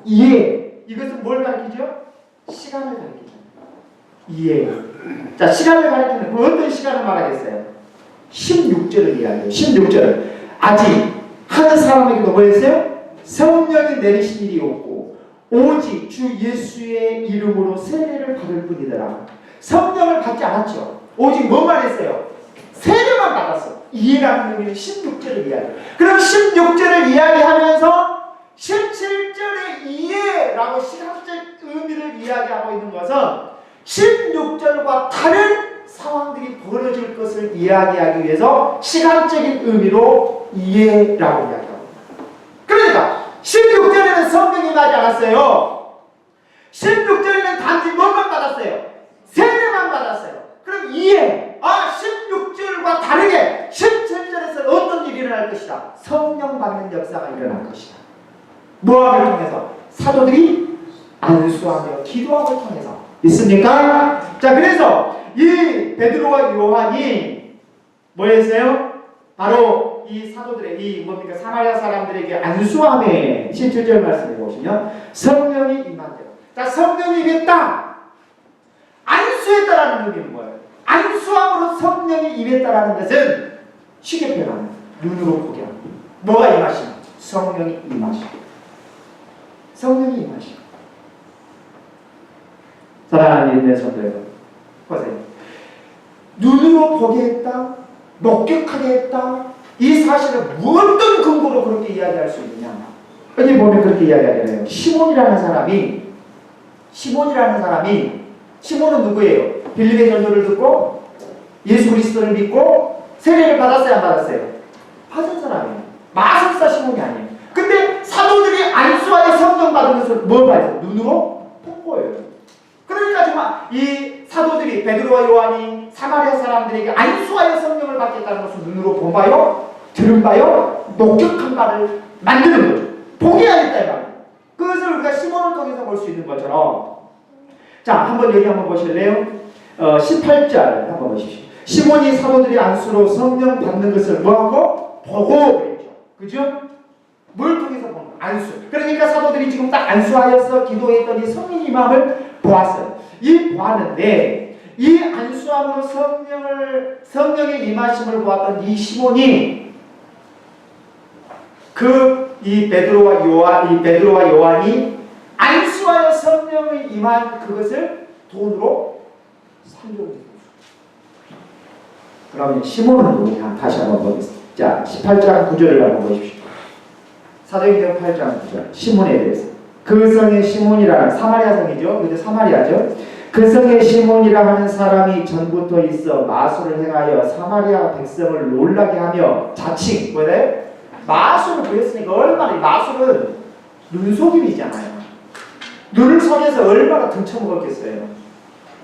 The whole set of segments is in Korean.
이해. 이것은 뭘 가리키죠? 시간을 가리키죠. 이해. 자, 시간을 가리키는 어떤 시간을 말하겠어요? 16절을 이야기해요. 16절. 아직 한 사람에게도 뭐 했어요? 성령이 내리신 일이 없고 오직 주 예수의 이름으로 세례를 받을 뿐이더라. 성령을 받지 않았죠. 오직 뭐만 했어요? 세례만 받았어. 이해라는 의미는 16절을 이야기해요. 그럼 16절을 이야기하면서 17절의 이해라고 시간적 의미를 이야기하고 있는 것은 16절과 다른 상황들이 벌어질 것을 이야기하기 위해서 시간적인 의미로 이해라고 이야기합니다. 그러니까 16절에는 성령이 임하지 않았어요. 16절에는 단지 뭐만 받았어요? 세례만 받았어요. 그럼 이해. 16절과 다르게 17절에서는 어떤 일이 일어날 것이다? 성령 받는 역사가 일어날 것이다. 무엇을 통해서? 사도들이 안수하며 기도함을 통해서. 있습니까? 자, 그래서 이 베드로와 요한이 뭐 했어요? 바로 이 사도들의 이 뭡니까? 사마리아 사람들에게 안수함에 17절 말씀해 보시면 성령이 임한대요. 자, 성령이 임했다. 안수했다라는 의미는 뭐예요? 안수함으로 성령이 임했다라는 것은 쉽게 표현하면 눈으로 보게 합니다. 뭐가 임하시나? 성령이 임하시고. 성령이 임하시고. 사랑하는 인내 성도 여러분, 보세요. 눈으로 보게 했다, 목격하게 했다. 이 사실을 어떤 근거로 그렇게 이야기할 수 있느냐? 어디 보면 그렇게 이야기하잖아요. 시몬이라는 사람이 시몬은 누구예요? 빌립의 전도를 듣고 예수 그리스도를 믿고 세례를 받았어요, 안 받았어요? 받은 사람이에요. 마술사 시몬이 아니에요. 근데 사도들이 안수하여 성령 받은 것을 뭐 봐요? 눈으로 본 거예요. 그러니까 정말 이 사도들이 베드로와 요한이 사마리아 사람들에게 안수하여 성령을 받겠다는 것을 눈으로 본 바요, 들은 바요, 목격한 바를 만드는 거죠. 보게 하겠다 이 말이에요. 그것을 우리가 시몬을 통해서 볼 수 있는 것처럼. 자, 한번 여기 한번 보실래요? 18절 한번 보십시오. 시몬이 사도들이 안수로 성령 받는 것을 뭐하고? 보고 그랬죠. 그죠? 뭘 통해서 보는 거예요? 안수. 그러니까 사도들이 지금 딱 안수하여서 기도했더니 성령의 임함을 보았어요. 이 보았는데 이 안수함으로 성령의 임하심을 보았던 이 시몬이 이 베드로와 요한이 안수하여 성령의 임한 그것을 돈으로 살려고 했어요. 그러면 시몬은 누구냐? 다시 한번 보겠습니다. 자, 18장 9절을 한번 보십시오. 사도행전 8장 9절. 시몬에 대해서. 그 성의 시몬이라는 사마리아 성이죠. 그죠? 사마리아죠. 그 성의 시몬이라 하는 사람이 전부터 있어 마술을 행하여 사마리아 백성을 놀라게 하며 자칭 뭐래? 마술을 부렸으니까 얼마나 마술은 눈속임이잖아요. 눈을 속여서 얼마나 등쳐먹었겠어요.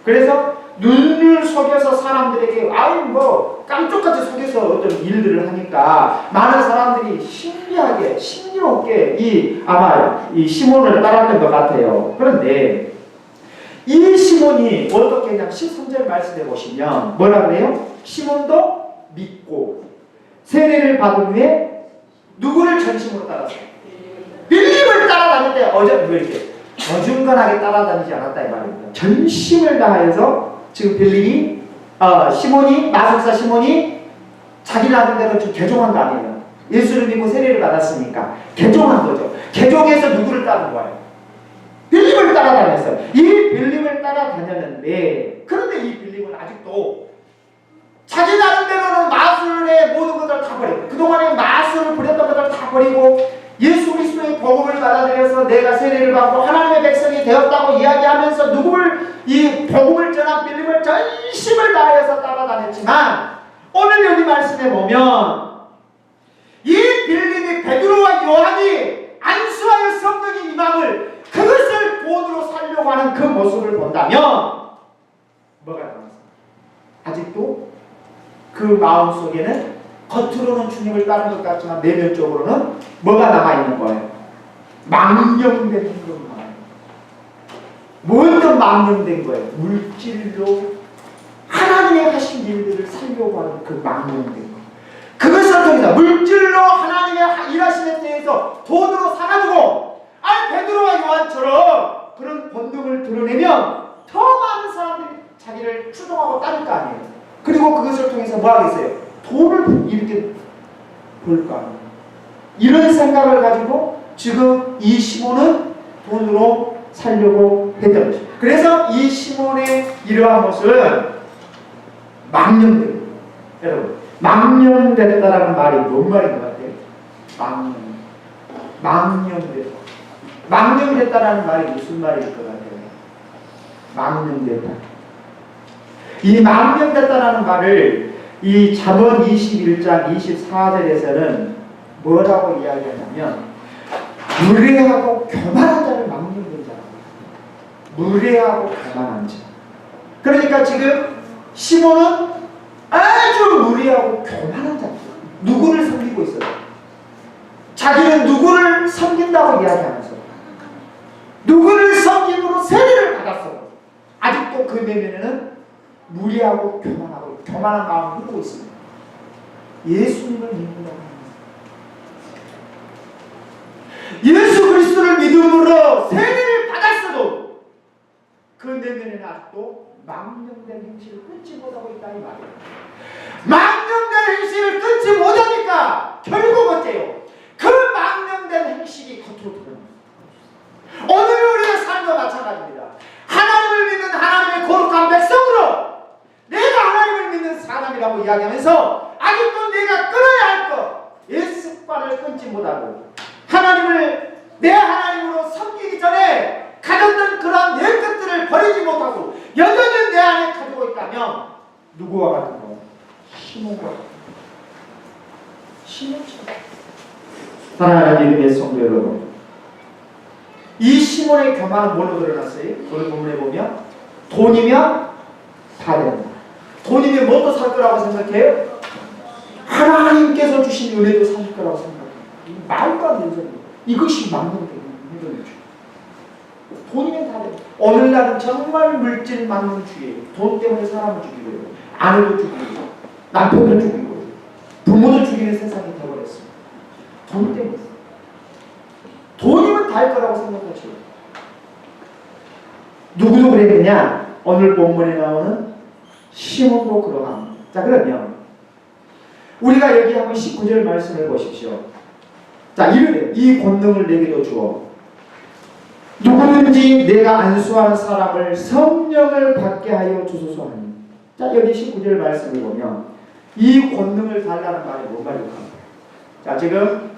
그래서 눈을 속여서 사람들에게 깜짝같이 속여서 어떤 일들을 하니까 많은 사람들이 신기하게 신기롭게 아마 이 시몬을 따랐던 것 같아요. 그런데 이 시몬이 어떻게 그냥 13절 말씀해 보시면 뭐라 그래요? 시몬도 믿고 세례를 받은 후에 누구를 전심으로 따랐어요? 빌립을 따라다닐 때 왜 이렇게 어중간하게 따라다니지 않았다 이 말입니다. 전심을 다해서 지금 빌립이 시몬이 마술사 시몬이 자기 나름대로 좀 개종한 거 아니에요. 예수를 믿고 세례를 받았으니까 개종한 거죠. 개종해서 누구를 따른 거예요? 빌립을 따라다녔어요. 이 빌립을 따라다녔는데 그런데 이 빌립은 아직도 자기 나름대로는 마술의 모든 것들을 다 버리고 그동안에 마술을 부렸던 것들을 다 버리고 예수 그리스도의 복음을 받아들여서 내가 세례를 받고 하나님의 백성이 되었다고 이야기하면서 이 복음을 전한 빌립을 전심을 다해서 따라다녔지만 오늘 여기 말씀해 보면 이 빌립이 베드로와 요한이 안수하여 성령의 임함을 그것을 본으로 살려고 하는 그 모습을 본다면 뭐가 남았어요? 아직도 그 마음속에는 겉으로는 주님을 따르는 것 같지만 내면적으로는 뭐가 남아있는 거예요? 망령된 것만. 뭔가 망령된 거예요? 물질로 하나님의 하신 일들을 살려고 하는 그 망령된 거. 그것을 통해서 물질로 하나님의 일하심에 대해서 돈으로 사가지고 베드로와 요한처럼 그런 본능을 드러내면 더 많은 사람들이 자기를 추종하고 따를 거 아니에요. 그리고 그것을 통해서 뭐 하겠어요? 돈을 이렇게 벌 거 아니에요. 이런 생각을 가지고 지금 이 시몬은 돈으로 살려고 했던 것이죠. 그래서 이 시몬의 이러한 모습은 망령된, 여러분, 망령됐다라는 말이 뭔 말인 것 같아요? 망령됐다. 망령됐다라는 말이 무슨 말일 것 같아요? 망령됐다. 이 망령됐다라는 말을 이 잠언 21장 24절에서는 뭐라고 이야기하냐면 무례하고 교만한 자를 망령된 자. 무례하고 교만한 자. 그러니까 지금 시몬은 아주 무례하고 교만한 자. 누구를 섬기고 있어요? 자기는 누구를 섬긴다고 이야기하면서 누구를 섬김으로 세례를 받았어. 아직도 그 내면에는 무례하고 교만한 마음을 흐르고 있습니다. 예수님을 믿는다고 합니다. 예수 그리스도를 믿음으로 세례를 받았어도 그 내면에는 아직도 망령된 행실을 끊지 못하고 있다 이 말이에요. 망령된 행실을 끊지 못하니까 결국 어때요? 그 망령된 행실이 겉으로 드러납니다. 오늘 우리의 삶과 마찬가지입니다. 하나님을 믿는 하나님의 거룩한 백성으로 내가 하나님을 믿는 사람이라고 이야기하면서 아직도 내가 끊어야 할 것, 옛 습관을 끊지 못하고 하나님을 내 하나님으로 섬기기 전에 가졌던 그러한 내 것들을 버리지 못하고 여전히 내 안에 가지고 있다면 누구와 같은 거? 시몬과 같은 거. 시몬처럼. 사랑하는 이름의 성도 여러분, 이 시몬의 교만은 뭘로 드러났어요? 오늘 본문에 보면 돈이면 다 된다. 돈이면 뭐도 살 거라고 생각해요? 하나님께서 주신 은혜도 살 거라고 생각해요. 말도 안 되는 소리예요. 이것이 망령된 행동이죠. 돈이면 다 된다. 오늘날은 정말 물질 만능주의예요. 돈 때문에 사람을 죽이고요. 아내도 죽이고 남편도 죽이고 부모도 죽이는 세상이 되어버렸습니다. 돈 때문에. 돈이면 다 할 거라고 생각하죠. 누구도 그랬느냐? 오늘 본문에 나오는 시몬도 그러합니다. 자, 그러면 우리가 여기 한번 19절 말씀을 보십시오. 자, 이르되 이 권능을 내게도 주어 누구든지 내가 안수하는 사람을 성령을 받게 하여 주소서 하니. 자, 여기 19절 말씀을 보면 이 권능을 달라는 말이 뭔 말일까? 자, 지금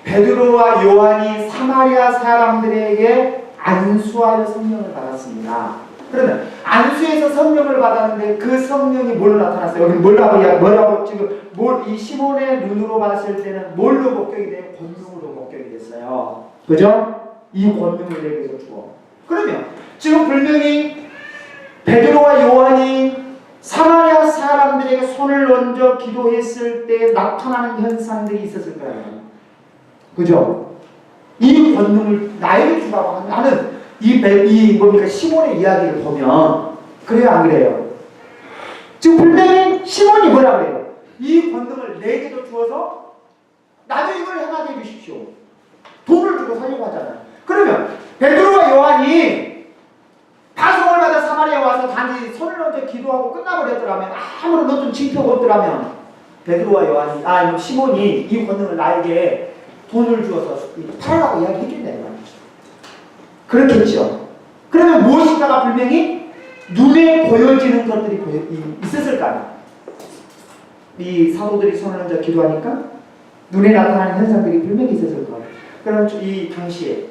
베드로와 요한이 사마리아 사람들에게 안수하여 성령을 받았습니다. 그러면 안수에서 성령을 받았는데 그 성령이 뭘로 나타났어요? 여기 뭐라고 지금 이 시몬의 눈으로 봤을 때는 뭘로 목격이 돼요? 권능으로 목격이 됐어요. 그죠? 이 권능을 내게서 주어. 그러면 지금 분명히 베드로와 요한이 사마리아 사람들에게 손을 얹어 기도했을 때 나타나는 현상들이 있었을 거예요. 그죠? 이 권능을 나에게 주라고 하는, 나는 뭡니까 시몬의 이야기를 보면 그래요, 안 그래요? 지금 분명히 시몬이 뭐라 그래요? 이 권능을 내게도 주어서 나도 이걸 행하게 해주십시오. 돈을 주고 살려고 하잖아요. 그러면 베드로와 요한이 파송을 받아 사마리아에 와서 단지 손을 얹어 기도하고 끝나버렸더라면, 아무런 어떤 징표가 없더라면 베드로와 요한이 시몬이 이 권능을 나에게 돈을 주어서 팔라고 이야기했겠네. 그렇겠죠. 그러면 무엇인가가 분명히 눈에 보여지는 것들이 있었을 거 아니에요. 이 사도들이 손을 얹어 기도하니까 눈에 나타나는 현상들이 분명히 있었을 거예요. 그럼 이 당시에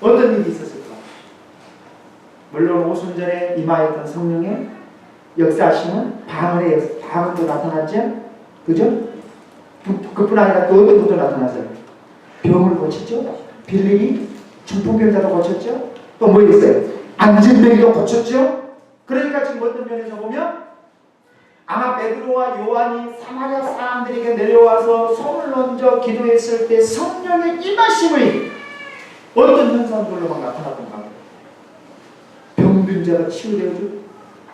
어떤 일이 있었을까? 물론 오순절에 임하였던 성령의 역사하심은 방언도 나타났죠. 그죠? 그뿐 아니라 또 어떤 것도 나타났어요. 병을 고쳤죠. 빌림이 중풍병자도 고쳤죠. 또 뭐 있어요? 안진뱅이도 고쳤죠. 그러니까 지금 어떤 면에서 보면 아마 베드로와 요한이 사마리아 사람들에게 내려와서 손을 얹어 기도했을 때 성령의 임하심의 어떤 현상들로만 나타났던가. 병든 자가 치유되어지고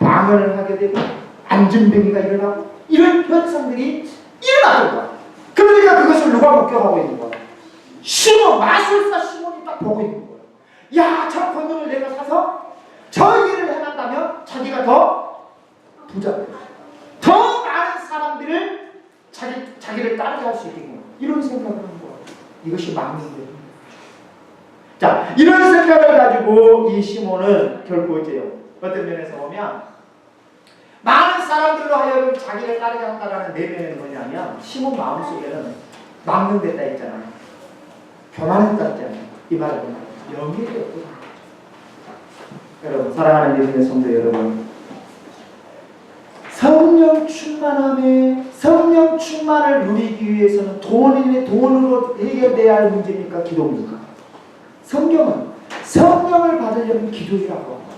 방언을 하게 되고 안진뱅이가 일어나고 이런 현상들이 일어났던 거야. 그러니까 그것을 누가 목격하고 있는 거야? 마술사 시몬이 딱 보고 있는 거야. 야, 저 건물을 내가 사서 저 일을 해놨다면 자기가 더 부자, 더 많은 사람들을 자기를 따르게 할 수 있겠구나. 이런 생각을 하는 거야. 이것이 망명입니다. 자, 이런 생각을 가지고 이 시몬은 결국 어째요? 어떤 면에서 보면 많은 사람들로 하여금 자기를 따르게 한다는 내면은 뭐냐면 시몬 마음속에는 망명됐다 했잖아요. 교만했다 했잖아요. 이 말은 영역이 없구나. 여러분, 사랑하는 예수님의 성도 여러분, 성령 충만을 누리기 위해서는 돈으로 해결돼야 할 문제입니까? 기도입니까? 성경은 성령을 받으려면 기도라고 합니다.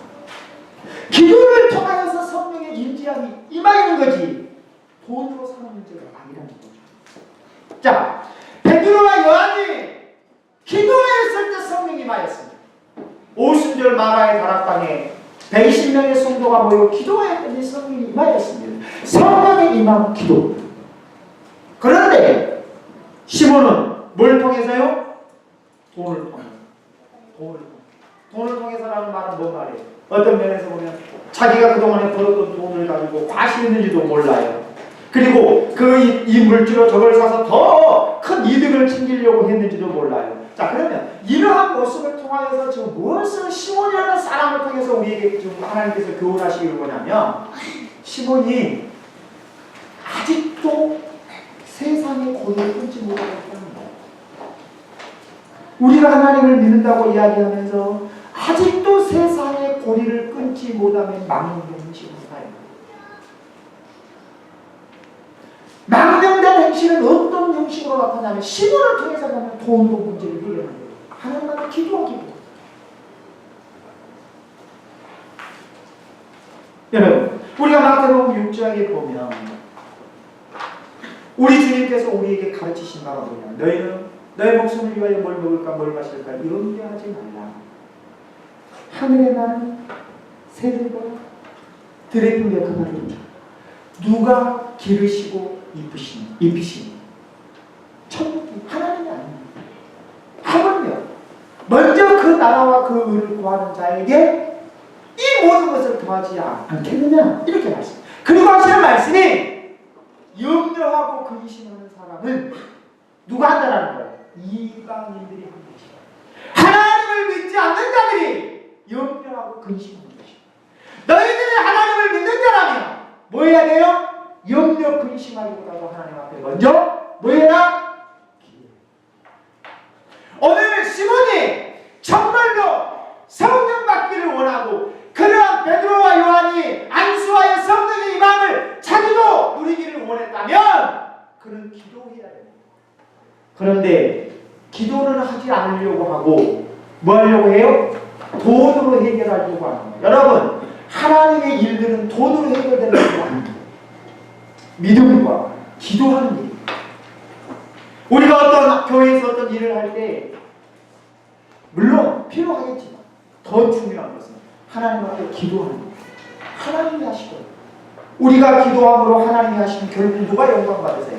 기도를 통하여서 성령의 임재함이 임하는 거지 돈으로 사는 문제가 아니라는 거죠. 자, 베드로와 요한이 기도했을 때 성령이 임하였습니다. 오순절 마가의 다락방에 120명의 성도가 모여 기도했더니 성령이 임하였습니다. 성령의 임함 기도. 그런데 시몬은 뭘 통해서요? 돈을 통해서. 돈을 통해서라는 말은 뭔 말이에요? 어떤 면에서 보면 자기가 그동안에 벌었던 돈을 가지고 과시했는지도 몰라요. 그리고 이 물질로 저걸 사서 더 큰 이득을 챙기려고 했는지도 몰라요. 자, 그러면 이러한 모습을 통하여서 지금 무엇을 시몬이라는 사람을 통해서 우리에게 지금 하나님께서 교훈하시길 원하면 시몬이 아직도 세상의 고뇌를 끊지 못하고 있다는 거예요. 우리가 하나님을 믿는다고 이야기하면서 아직도 세상의 고리를 끊지 못하면 망명된 행실을 살아요. 망명된 행실은 어떤 형식으로 나타나면 시몬을 통해서 보면 돈으로 문제를 해결하는 거예요. 하나님 앞에 기도하기로. 여러분, 우리가 마태복음 6장에 보면 우리 주님께서 우리에게 가르치신 바가 뭐냐? 너희는 너의 목숨을 위하여 뭘 먹을까 뭘 마실까 염려하지 말라. 하늘에 나는 새들과 들의 뿔에 그 말입니다. 누가 기르시고 입히시니 천국이 하나님이 아닙니다. 하물며 먼저 그 나라와 그 의를 구하는 자에게 이 모든 것을 더하지 않겠느냐 이렇게 말씀. 그리고 하시는 말씀이 염려하고 근심하는 사람은 누가 한다라는 거예요? 이방인들이 한 것이다. 하나님을 믿지 않는 자들이 염려하고 근심하는 것이다. 너희들이 하나님을 믿는 자라면 뭐 해야 돼요? 염려 근심하기보다도 하나님 앞에 먼저 뭐 해라? 기도해. 오늘 시몬이 정말로 성령 받기를 원하고 그러한 베드로와 요한이 안수하여 성령의 임함을 자기도 누리기를 원했다면 그는 기도해야 됩니다. 그런데 기도는 하지 않으려고 하고 뭐 하려고 해요? 돈으로 해결하려고 하는 거예요. 여러분, 하나님의 일들은 돈으로 해결되는 것이 아닙니다. 믿음과 기도하는 일. 우리가 어떤 교회에서 어떤 일을 할 때 물론 필요하겠지만 더 중요한 것은 하나님 앞에 기도하는 것. 하나님이 하시고 우리가 기도함으로 하나님이 하시면 결국 누가 영광 받으세요?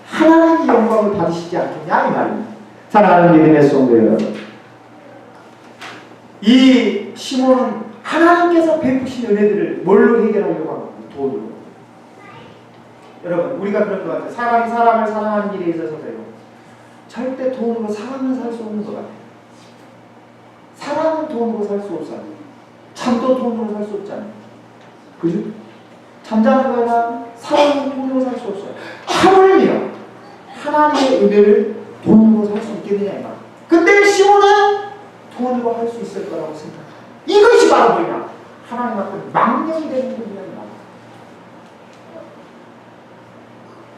하나님이 영광을 받으시지 않겠냐 이 말입니다. 사랑하는 믿음의 성도 여러분, 이 시몬은 하나님께서 베푸신 은혜들을 뭘로 해결하려고 합니까? 돈으로. 여러분, 우리가 그런 것 같아요. 사람이 사람을 사랑하는 일에 있어서요 절대 돈으로 사람은 살 수 없는 것 같아요. 사람은 돈으로 살 수 없어요. 잠도 돈으로 살 수 없잖아요. 그죠? 잠자는 거나 사람은 돈으로 살 수 없어요. 하물며 하나님의 은혜를 돈으로 살 수 있겠느냐 이 말. 근데 시몬은 돈으로 할 수 있을 거라고 생각합니다. 이것이 바로 뭐냐? 하나님 앞에 망령이 되는 분이라는 말.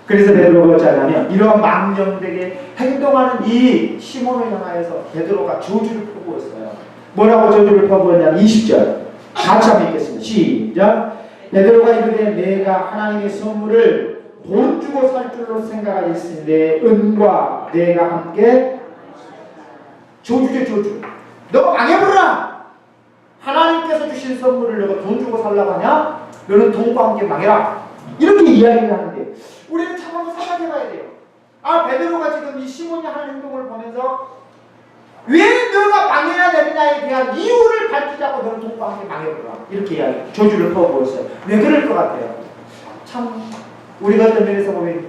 그래서 베드로가 어쩌냐면 이러한 망령되게 행동하는 이 시몬을 향하여서 베드로가 저주를 퍼부었어요. 뭐라고 저주를 퍼부었냐면 20절 같이 한번 읽겠습니다. 시작. 베드로가 이르되 내가 하나님의 선물을 돈 주고 살 줄로 생각하고 있으니 내 은과 내가 함께 저주죠. 저주. 너 망해버려라. 하나님께서 주신 선물을 너가 돈 주고 살라고 하냐? 너는 돈과 함께 망해라. 이렇게 이야기를 하는데 우리는 참 한번 생각해봐야 돼요. 아, 베드로가 지금 이 시몬이 하는 행동을 보면서 왜 너가 망해야 되느냐에 대한 대한 이유를 밝히자고 너는 돈과 함께 망해보라. 이렇게 이야기, 저주를 퍼부었어요. 왜 그럴 것 같아요? 참 우리가 어떤 면에서 보면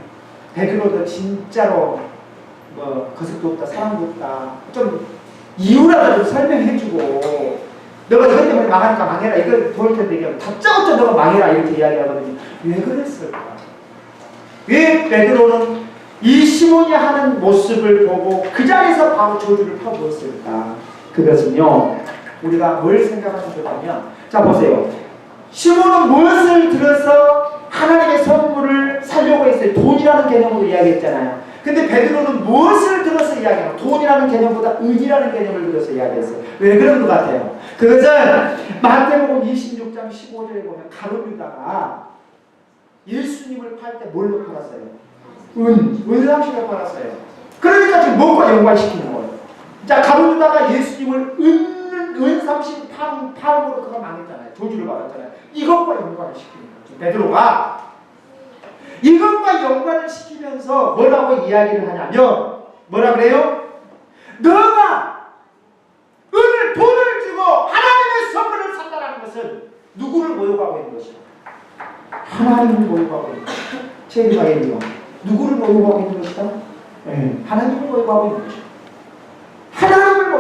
베드로도 진짜로 뭐 거식도 없다, 사랑도 없다, 좀 이유라도 좀 설명해주고 너가 이것 때문에 망하니까 망해라, 이거 도울 텐데 이게 다짜고짜 너가 망해라 이렇게 이야기하거든요. 왜 그랬을까? 왜 베드로는 이 시몬이 하는 모습을 보고 그 자리에서 바로 저주를 퍼부었을까? 그것은요, 우리가 뭘 생각하면 좋다면, 자 보세요. 시몬은 무엇을 들어서 하나님의 선물을 살려고 했어요? 돈이라는 개념으로 이야기했잖아요. 근데 베드로는 무엇을 들어서 이야기하나? 돈이라는 개념보다 은이라는 개념을 들어서 이야기했어요. 왜 그런 것 같아요? 그것은 마태복음 26장 15절에 보면 가룟 유다가 예수님을 팔 때 뭘로 팔았어요? 은상식을 팔았어요. 그러니까 지금 무엇과 연관시키는 거예요? 자, 가룟 유다가 예수님을 은상식 팔음으로 그가 망했잖아요. 저주를 받았잖아요. 이것과 연관을 시키는 거죠. 베드로가 이것과 연관을 시키면서 뭐라고 이야기를 하냐면, 뭐라 그래요? 너가 돈을 주고 하나님의 선물을 산다는 것은 누구를 모욕하고 있는 것이야? 하나님을 모욕하고 있는 것이야. 제 생각에는요, 누구를 모욕하고 있는 것이다? 하나님을 모욕하고 있는 것이다.